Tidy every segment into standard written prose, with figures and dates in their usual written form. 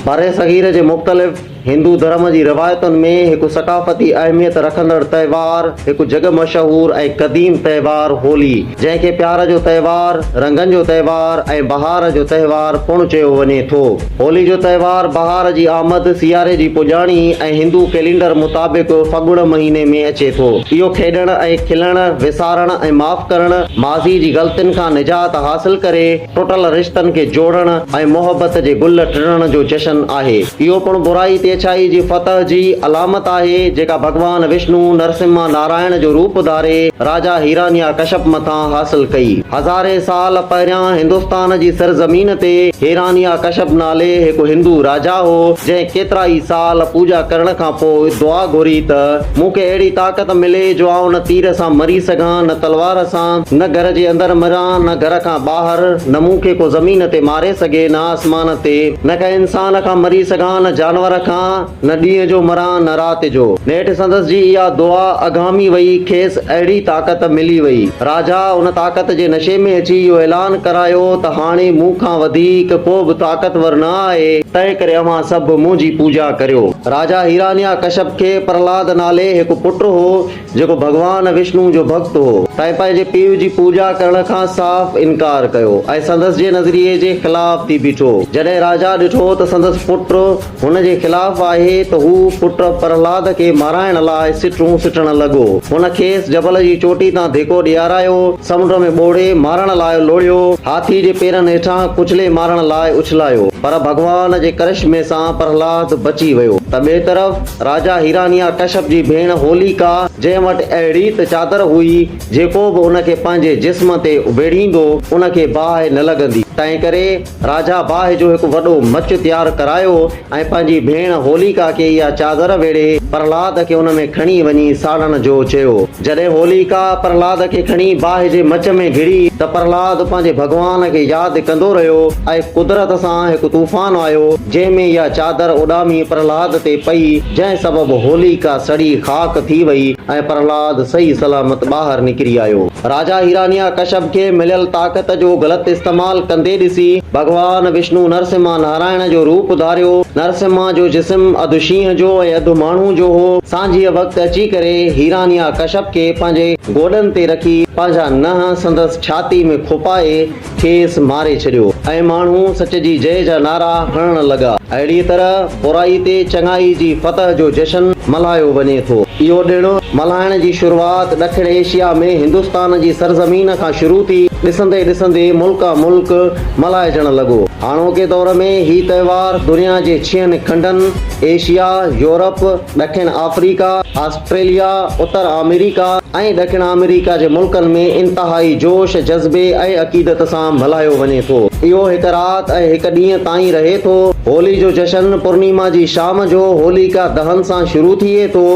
बर सगीर जे मुख़्तलिफ़ हिंदू धर्म जी रवायतुनि में हिकु सकाफ़ती अहमियत रखंदड़ त्योहार, हिकु जग मशहूर ऐं क़दीम त्योहार होली, जंहिंखे प्यार जो त्योहार, रंगनि जो त्योहार ऐं बहार जो त्योहार पिणु चयो वञे थो। होली जो त्योहार बहार जी आमद, सियारे जी पुॼाणी ऐं हिंदू कैलेंडर मुताबिक़ फगुण महीने में अचे थो। इहो खेॾण ऐं खिलण, विसारण ऐं माफ़ करण, माज़ी जी ग़लतियुनि खां निजात हासिल करे टुटल रिश्तनि खे जोड़ण ऐं मोहबत जे गुल टिणण जो जश्न आहे। इहो पिणु बुराई ते अच्छाई जी फतह जी अलामत आहे, जेका भगवान विष्णु नरसिम्हा नारायण जो रूप धारे राजा हिरण्य कश्यप मथां हासिल कई। हज़ारे साल पहिरियां हिंदुस्तान जी सरज़मीन ते हिरण्य कश्यप नाले हिकु हिंदू राजा हो, जंहिं केतिरा ई साल पूजा करण खां पोइ दुआ घुरी त मूंखे अहिड़ी ताक़त मिले जो आउं न तीर सां मरी सघां, न तलवार सां, न घर जे अंदरि मरां, न घर खां ॿाहिरि, न मूंखे को ज़मीन ते मारे सघे, न आसमान ते, न कंहिं इंसान खां मरी सघां, न जानवर खां, न ॾींहं जो मरां, न राति जो। नेठि संदसि जी इहा दुआ अगामी वई, खेसि अहिड़ी ताक़त मिली वई। राजा उन ताक़त जे नशे में अची इहो ऐलान करायो त हाणे मूंखां वधीक को बि ताक़तवर न आहे, तंहिं करे अव्हां सभु मुंहिंजी पूजा करियो। राजा हिरण्य कश्यप खे प्रहलाद नाले हिकु पुटु हो, जेको भगवान विष्णु जो भक्त हो। तंहिं पंहिंजे पीउ जी पूजा करण खां साफ़ इनकार कयो ऐं संदसि जे नज़रिए जे ख़िलाफ़ थी बीठो। जॾहिं राजा ॾिठो त संदसि पुटु हुन जे ख़िलाफ़ आहे त हू पुटु प्रहलाद खे माराइण लाइ सिटूं सिटण लॻो। हुन खेसि जबल जी चोटी तां धिको ॾियारायो, समुंड में ॿोड़े मारण लाइ लोड़ियो, हाथी जे पेरनि हेठां कुचले मारण लाइ उछलायो, पर भगवान जे करिश्मे सां प्रहलाद बची वियो। त ॿिए तरफ़ राजा हिरण्य कश्यप जी भेण होलिका, जंहिं वटि अहिड़ी त चादर हुई जेको बि उनखे पंहिंजे जिस्म ते उभेड़ींदो उनखे बाहि न लॻंदी। तंहिं करे राजा बाहि जो हिकु वॾो मच तयारु करायो ऐं पंहिंजी भेण होलिका खे इहा चादर वेड़े प्रहलाद खे उन में खणी वञी साड़ण जो चयो। जॾहिं होलिका प्रहलाद खे खणी बाहि जे मच में घिड़ी त प्रहलाद पंहिंजे भगवान खे यादि कंदो रहियो ऐं कुदरत सां हिकु तूफ़ान आयो, जंहिंमें इहा चादर उॾामी प्रहलाद ते पई, जंहिं सबबु होलिका सड़ी खाक थी वई ऐं प्रहलाद सही सलामत ॿाहिरि निकिरी आयो। राजा हिरण्य कश्यप खे मिलियल ताक़त जो ग़लति इस्तेमालु कंदे ॾिसी भगवान विष्णु नरसिम्हा नारायण जो रूप धारियो। नरसिम्हा जो जिस्म अधु शींहं जो ऐं अधु माण्हू जो हो। सांझीअ वक़्तु अची करे हिरण्य कश्यप खे पंहिंजे गोॾनि ते रखी पंहिंजा नंहं संदसि छाती में खुपाए खेसि मारे छॾियो ऐं माण्हू सच जी जय जा नारा हणण लॻा। अहिड़ी तरह बुराई ते चङाई जी फतह जो जश्न मल्हायो वञे थो। इहो ॾिणु मल्हाइण जी शुरूआत ॾखिण एशिया में हिंदुस्तान जी सरज़मीन खां शुरू थी, ॾिसंदे ॾिसंदे मुल्क मुल्क मल्हाइजण लॻो। हाणोके दौर में ही त्योहार दुनिया जे 6 खंडनि एशिया, यूरोप, ॾखिण अफ्रीका, ऑस्ट्रेलिया, उत्तर अमेरिका ऐं ॾखिण अमेरिका जे मुल्कनि में इंतहाई जोश, जज़्बे ऐं अक़ीदत सां मल्हायो वञे थो। इहो हिकु राति ऐं हिकु ॾींहं ताईं रहे थो। होली जो जश्न पूर्णिमा जी शाम जो होलिका दहन सां शुरू थिए थो,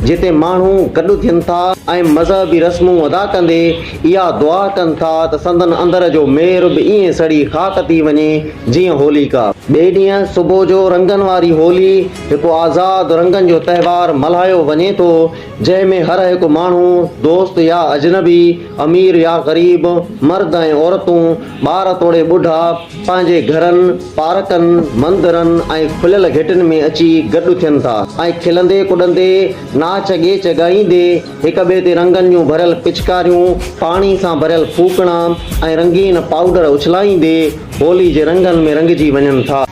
जिते माण्हू गॾु थियनि था ऐं मज़हबी रस्मूं अदा कंदे इहा दुआ कनि था त संदन अंदर जो मेर बि ईअं सड़ी खाक थी वञे जीअं होलिका। ॿिए ॾींहुं सुबुह जो रंगनि वारी होली, हिकु आज़ाद रंगनि जो त्योहार मल्हायो वञे थो, जंहिंमें हर हिकु माण्हू, दोस्त या अजनबी, अमीर या ग़रीब, मर्द ऐं औरतूं, ॿार तोड़े ॿुढा पंहिंजे घरनि, पार्कनि, मंदरनि ऐं खुलियल घिटियुनि में अची गॾु थियनि था ऐं खिलंदे कुॾंदे, नाच गेच ॻाईंदे, हिक ॿिए ते रंगनि जूं भरियल पिचकारियूं, पाणी सां भरियल फूकणा ऐं रंगीन पाउडर उछलाईंदे होली जे रंगनि में रंगजी वञनि था।